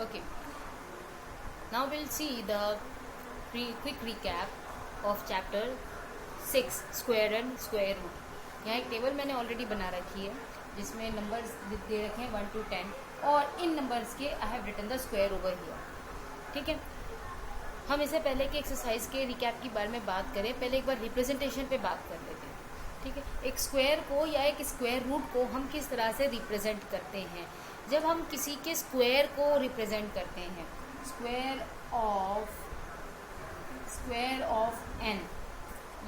Okay, now we'll see the quick recap of chapter 6 square and square root. यहाँ एक table मैंने already बना रखी है जिसमें नंबर्स दे रखे हैं 1 to 10 और इन नंबर्स के I have written the square over here. ठीक है, हम इससे पहले कि एक्सरसाइज के रिकैप के बारे में बात करें, पहले एक बार रिप्रेजेंटेशन पे बात कर लेते हैं। ठीक है, एक स्क्वायर को या एक स्क्वायर रूट को हम किस तरह से रिप्रेजेंट करते हैं। जब हम किसी के स्क्वायर को रिप्रेजेंट करते हैं, स्क्वायर ऑफ एन,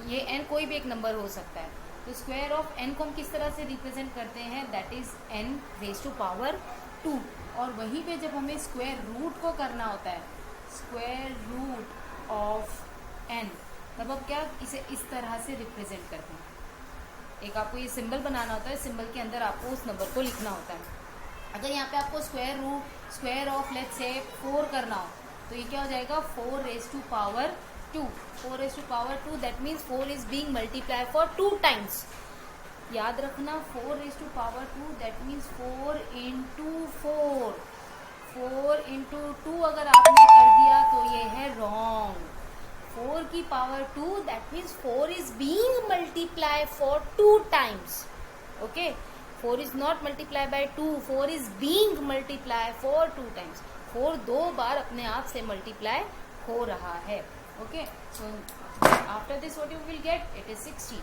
ये एन कोई भी एक नंबर हो सकता है, तो स्क्वायर ऑफ एन को हम किस तरह से रिप्रेजेंट करते हैं, that is n raise to power 2। और वहीं पे जब हमें स्क्वायर रूट को करना होता है, स्क्वायर रूट ऑफ एन, तब अब क्या इसे इस तरह से रिप्रेजेंट करते हैं। एक आपको ये सिंबल बनाना होता है, सिंबल के अंदर आपको उस नंबर को लिखना होता है। अगर यहाँ पे आपको स्क्वायर ऑफ लेट्स से 4 करना हो, तो ये क्या हो जाएगा 4 raise to power 2। 4 raise to power 2 that means 4 is being multiply for 2 times. याद रखना 4 raise to power 2 that means 4 into 4। 4 into 2 अगर आपने कर दिया तो ये है रॉन्ग। 4 की power 2 that means 4 is being multiply for 2 times. Okay, 4 is not multiply by 2, 4 is being multiply for 2 times। 4 2 बार अपने आप से मल्टीप्लाई हो रहा है। Okay, so after this what you will get, it is 16।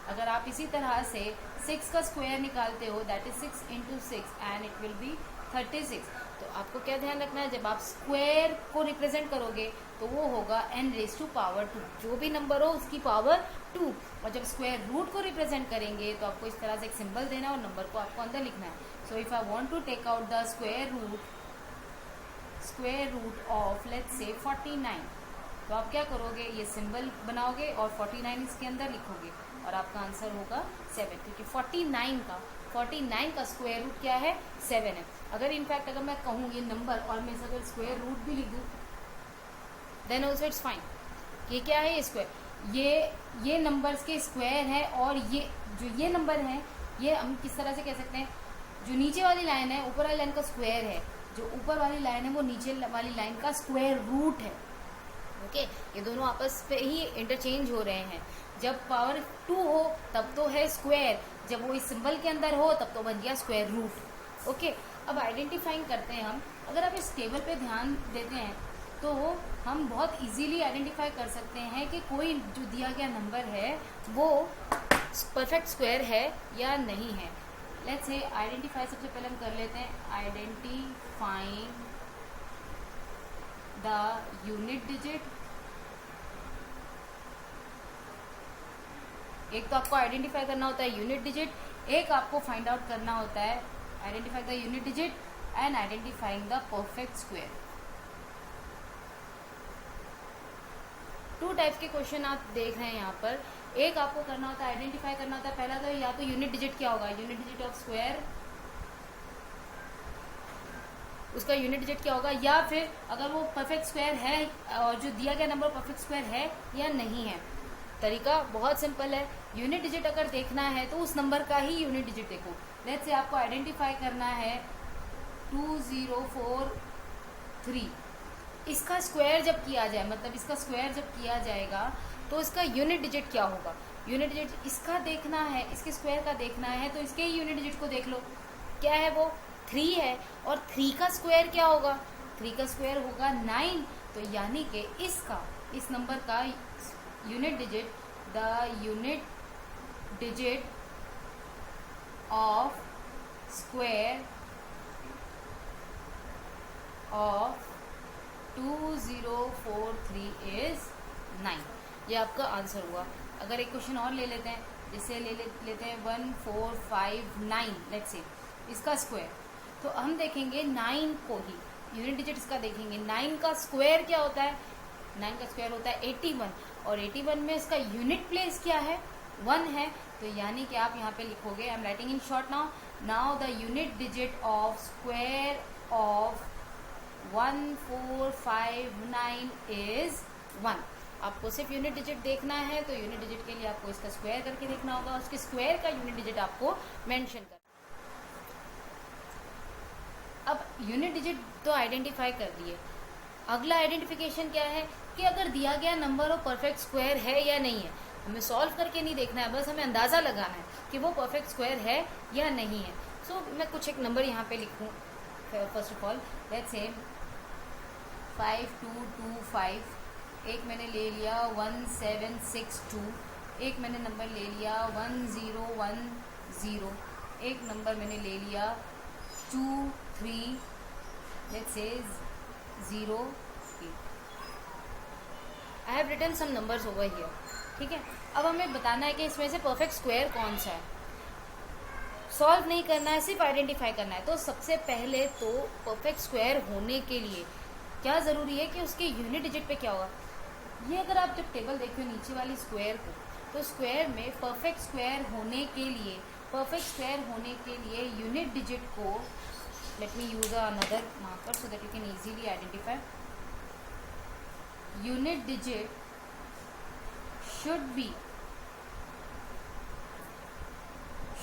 अगर आप इसी तरह से 6 का स्क्वायर निकालते हो, that is 6 into 6 and it will be 36। तो आपको क्या ध्यान रखना है, जब आप स्क्वायर को रिप्रेजेंट करोगे तो वो होगा n रेज टू पावर 2, जो भी नंबर हो उसकी पावर 2। और जब स्क्वायर रूट को रिप्रेजेंट करेंगे तो आपको इस तरह से एक सिंबल देना है और नंबर को आपको अंदर लिखना है। So if I want to take out the square root of let's say 49, तो आप क्या करोगे, ये सिंबल बनाओगे और 49 इसके अंदर लिखोगे और आपका आंसर होगा 7, क्योंकि 49 का स्क्वायर रूट क्या है, 7 है। अगर इनफैक्ट अगर मैं कहूँ ये नंबर और मैं अगर स्क्वायर रूट भी लिख दूँ देन ऑल्सो इट्स फाइन। ये क्या है, स्क्वायर, ये नंबर्स के स्क्वायर है और ये नंबर है, ये हम किस तरह से कह सकते हैं, जो नीचे वाली लाइन है ऊपर वाली लाइन का स्क्वायर है, जो ऊपर वाली लाइन है वो नीचे वाली लाइन का स्क्वायर रूट है। ओके, ये दोनों आपस पे ही इंटरचेंज हो रहे हैं। जब पावर 2 हो तब तो है स्क्वायर, जब वो इस सिंबल के अंदर हो तब तो बन गया स्क्वायर रूट। ओके, अब आइडेंटिफाइंग करते हैं हम। अगर आप इस टेबल पे ध्यान देते हैं तो हम बहुत इजीली आइडेंटिफाई कर सकते हैं कि कोई जो दिया गया नंबर है वो परफेक्ट स्क्वायर है या नहीं है। लेट्स से आइडेंटिफाई सबसे पहले हम कर लेते हैं, आइडेंटिफाइंग द यूनिट डिजिट। एक तो आपको आइडेंटिफाई करना होता है यूनिट डिजिट, एक आपको फाइंड आउट करना होता है identify the unit digit and identifying the perfect square. 2 types के क्वेश्चन आप देख रहे हैं यहाँ पर। एक आपको करना होता है आइडेंटिफाई करना होता है, पहला तो या तो यूनिट डिजिट क्या होगा, यूनिट डिजिट ऑफ स्क्वायर, उसका यूनिट डिजिट क्या होगा, या फिर अगर वो परफेक्ट स्क्वायर है और जो दिया गया नंबर परफेक्ट स्क्वायर है या नहीं है। तरीका बहुत सिंपल है, यूनिट डिजिट अगर देखना है तो उस नंबर का ही यूनिट डिजिट देखो। लेट्स से आपको आइडेंटिफाई करना है 2043, इसका स्क्वायर जब किया जाए, मतलब इसका स्क्वायर जब किया जाएगा तो इसका यूनिट डिजिट क्या होगा। यूनिट डिजिट इसका देखना है, इसके स्क्वायर का देखना है, तो इसके ही यूनिट डिजिट को देख लो, क्या है वो 3 है। और 3 का स्क्वायर क्या होगा, 3 का स्क्वायर होगा 9। तो यानी कि इस नंबर का unit digit, the unit digit of square of 2043 is 9। ये आपका आंसर हुआ। अगर एक क्वेश्चन और ले लेते हैं, जिससे लेते हैं 1459, लेट्स से इसका स्क्वायर, तो हम देखेंगे 9 को ही यूनिट डिजिट इसका देखेंगे। 9 का स्क्वायर क्या होता है, 9 का स्क्वायर होता है 81 और 81 में इसका यूनिट प्लेस क्या है, 1 है। तो यानी कि आप यहाँ पे लिखोगे, आई am writing in short now the unit digit of square of 1459 is 1। आपको सिर्फ यूनिट डिजिट देखना है, तो यूनिट डिजिट के लिए आपको इसका स्क्वायर करके देखना होगा, उसके स्क्वायर का यूनिट डिजिट आपको मेंशन करना। अब यूनिट डिजिट तो आइडेंटिफाई कर दिए, अगला आइडेंटिफिकेशन क्या है कि अगर दिया गया नंबर और परफेक्ट स्क्वायर है या नहीं है। हमें सॉल्व करके नहीं देखना है, बस हमें अंदाज़ा लगाना है कि वो परफेक्ट स्क्वायर है या नहीं है। सो मैं कुछ एक नंबर यहाँ पे लिखूँ। First of all let's say 5225, एक मैंने ले लिया 1762, एक मैंने नंबर ले लिया 1010, एक नंबर मैंने ले लिया 23 let's say 0। I have written some numbers over here, ठीक है। अब हमें बताना है कि इसमें से परफेक्ट स्क्वायर कौन सा है। सॉल्व नहीं करना है, सिर्फ आइडेंटिफाई करना है। तो सबसे पहले तो परफेक्ट स्क्वायर होने के लिए क्या ज़रूरी है कि उसके यूनिट डिजिट पे क्या होगा। ये अगर आप जब टेबल देखो नीचे वाली स्क्वायर को, तो स्क्वायर में परफेक्ट स्क्वायर होने के लिए यूनिट डिजिट को, let me use another marker so that you can easily identify. Unit digit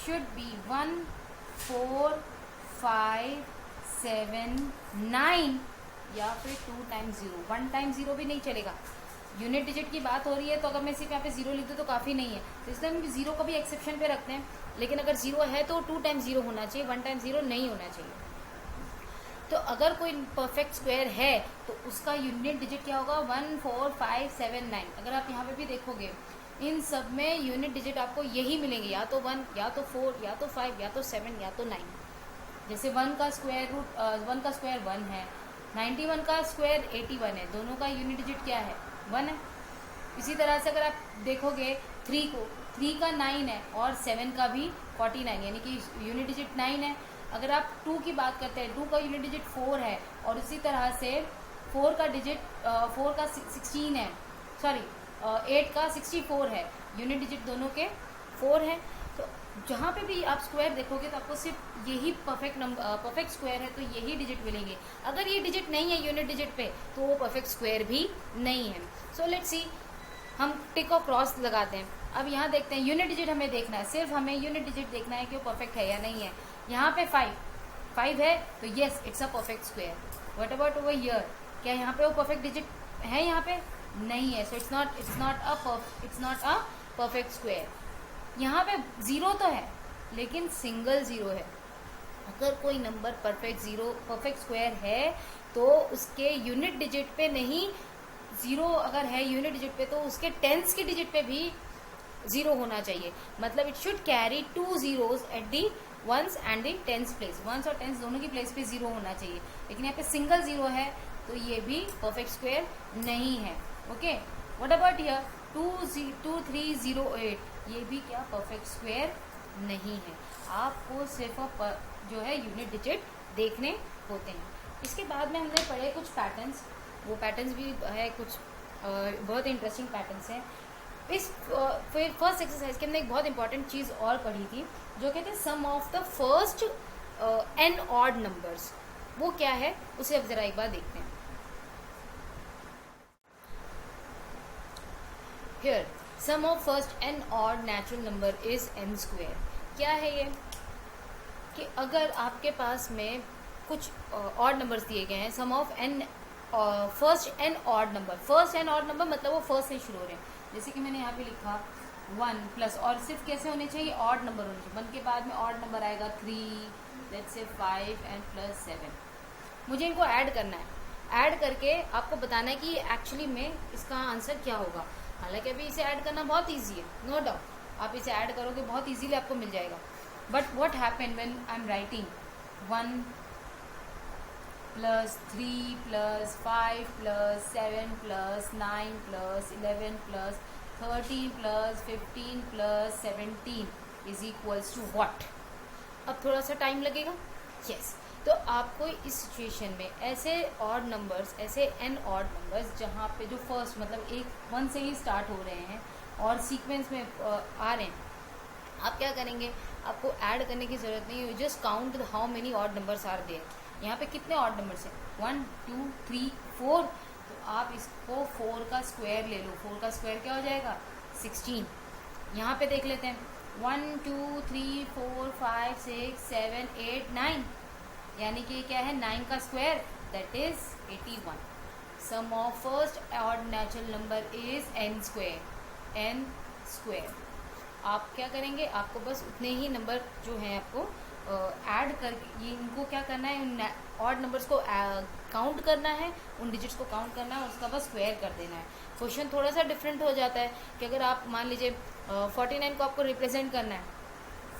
should be 1 4 5 7 9 या फिर 2 टाइम्स 0। 1 टाइम्स 0 भी नहीं चलेगा। यूनिट डिजिट की बात हो रही है तो अगर मैं सिर्फ यहाँ पे 0 लिख दूँ तो काफ़ी नहीं है, तो इसलिए हम 0 को भी एक्सेप्शन पे रखते हैं। लेकिन अगर 0 है तो 2 टाइम्स 0 होना चाहिए, 1 टाइम्स 0 नहीं होना चाहिए। तो अगर कोई परफेक्ट स्क्वायर है तो उसका यूनिट डिजिट क्या होगा 1 4 5 7 9। अगर आप यहाँ पे भी देखोगे इन सब में यूनिट डिजिट आपको यही मिलेंगे, या तो 1 या तो 4 या तो 5 या तो 7 या तो 9। जैसे 1 का स्क्वायर 1 है, 91 का स्क्वायर 81 है, दोनों का यूनिट डिजिट क्या है 1 है। इसी तरह से अगर आप देखोगे 3 को, 3 का 9 है और 7 का भी 49, यानी कि यूनिट डिजिट 9 है। अगर आप 2 की बात करते हैं, 2 का यूनिट डिजिट 4 है और इसी तरह से 4 का 16 है, सॉरी 8 का 64 है, यूनिट डिजिट दोनों के 4 है। तो जहाँ पे भी आप स्क्वायर देखोगे तो आपको सिर्फ यही परफेक्ट स्क्वायर है तो यही डिजिट मिलेंगे। अगर ये डिजिट नहीं है यूनिट डिजिट पे तो वो परफेक्ट स्क्वायर भी नहीं है। सो लेट्स सी, हम टिक और क्रॉस लगाते हैं। अब यहाँ देखते हैं यूनिट डिजिट हमें देखना है, सिर्फ हमें यूनिट डिजिट देखना है कि वो परफेक्ट है या नहीं है। यहाँ पे 5 है तो yes it's a perfect square. What about over here, क्या यहाँ पे वो परफेक्ट डिजिट है? यहाँ पे नहीं है, so it's not a perfect square. यहाँ पे 0 तो है लेकिन सिंगल 0 है। अगर कोई नंबर परफेक्ट स्क्वायर है तो उसके यूनिट डिजिट पे नहीं, 0 अगर है यूनिट डिजिट पे तो उसके टेंस के डिजिट पे भी 0 होना चाहिए। मतलब it should carry 2 zeros at the ones and the tens place. Ones और टेंस दोनों की प्लेस पे 0 होना चाहिए, लेकिन यहाँ पे सिंगल 0 है तो ये भी परफेक्ट स्क्वायर नहीं है। ओके, व्हाट अबाउट हियर 2308, ये भी क्या परफेक्ट स्क्वायर नहीं है। आपको सिर्फ जो है यूनिट डिजिट देखने होते हैं। इसके बाद में हमने पढ़े कुछ पैटर्न्स, वो पैटर्न्स भी है कुछ बहुत इंटरेस्टिंग पैटर्न्स हैं। इस फिर फर्स्ट एक्सरसाइज के अंदर एक बहुत इंपॉर्टेंट चीज़ और पढ़ी थी जो कहते हैं sum of the first n odd numbers. वो क्या है उसे अब जरा एक बार देखते हैं। Here sum of first n odd natural number is n square. क्या है ये कि अगर आपके पास में कुछ ऑड नंबर्स दिए गए हैं, sum of n first n odd number मतलब वो फर्स्ट से शुरू हो रहे हैं। जैसे कि मैंने यहाँ पे लिखा 1 प्लस, और सिर्फ कैसे होने चाहिए ऑड नंबर होने चाहिए। 1 के बाद में ऑड नंबर आएगा 3, लेट्स से 5 एंड प्लस 7। मुझे इनको ऐड करना है, ऐड करके आपको बताना है कि एक्चुअली में इसका आंसर क्या होगा। हालांकि अभी इसे ऐड करना बहुत ईजी है, नो डाउट, आप इसे ऐड करोगे बहुत ईजीली आपको मिल जाएगा। But what happen when I am writing 1 plus 3 plus 5 plus 7 plus 9 plus 11 plus 13 plus 15 plus 17 is equals to what. अब थोड़ा सा टाइम लगेगा, यस। तो आपको इस सिचुएशन में ऐसे ऑड नंबर्स, ऐसे n ऑड नंबर्स जहाँ पे जो फर्स्ट मतलब 1 से ही स्टार्ट हो रहे हैं और सीक्वेंस में आ रहे हैं, आप क्या करेंगे, आपको ऐड करने की ज़रूरत नहीं है। You just count how many odd numbers are there. यहाँ पे कितने ऑड नंबर्स हैं 1 2 3 4, तो आप इसको 4 का स्क्वायर ले लो। 4 का स्क्वायर क्या हो जाएगा 16। यहाँ पे देख लेते हैं 1 2 3 4 5 6 7 8 9, यानी कि ये क्या है 9 का square that is 81। Sum of first odd natural number is n square. आप क्या करेंगे, आपको बस उतने ही नंबर जो हैं आपको ऐड करके ये इनको क्या करना है, उन ऑड नंबर्स को काउंट करना है, उन डिजिट्स को काउंट करना है, उसका बस स्क्वायर कर देना है। क्वेश्चन थोड़ा सा डिफरेंट हो जाता है कि अगर आप मान लीजिए 49 को आपको रिप्रेजेंट करना है,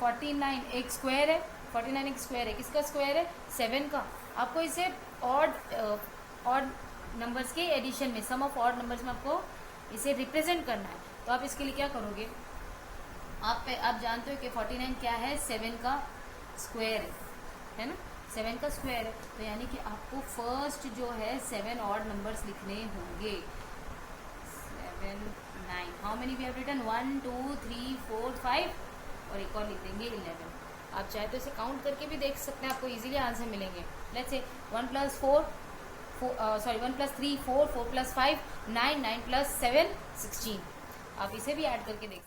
49 एक स्क्वायर है, 49 एक स्क्वायर है, किसका स्क्वायर है 7 का। आपको इसे ऑड नंबर्स के एडिशन में, सम ऑफ ऑड नंबर्स में आपको इसे रिप्रेजेंट करना है। तो आप इसके लिए क्या करोगे, आप जानते हो कि 49 क्या है 7 का स्क्वायर है ना, 7 का स्क्वायर है। तो यानी कि आपको फर्स्ट जो है 7 ऑड नंबर्स लिखने होंगे। 7 9 how many we have written 1 2 3 4 5 और एक और लिख देंगे 11। आप चाहे तो इसे काउंट करके भी देख सकते हैं, आपको इजीली आंसर मिलेंगे। Let's say 1 + 3 4 4 + 5 9 9 + 7 16। आप इसे भी ऐड करके देख सकते हैं।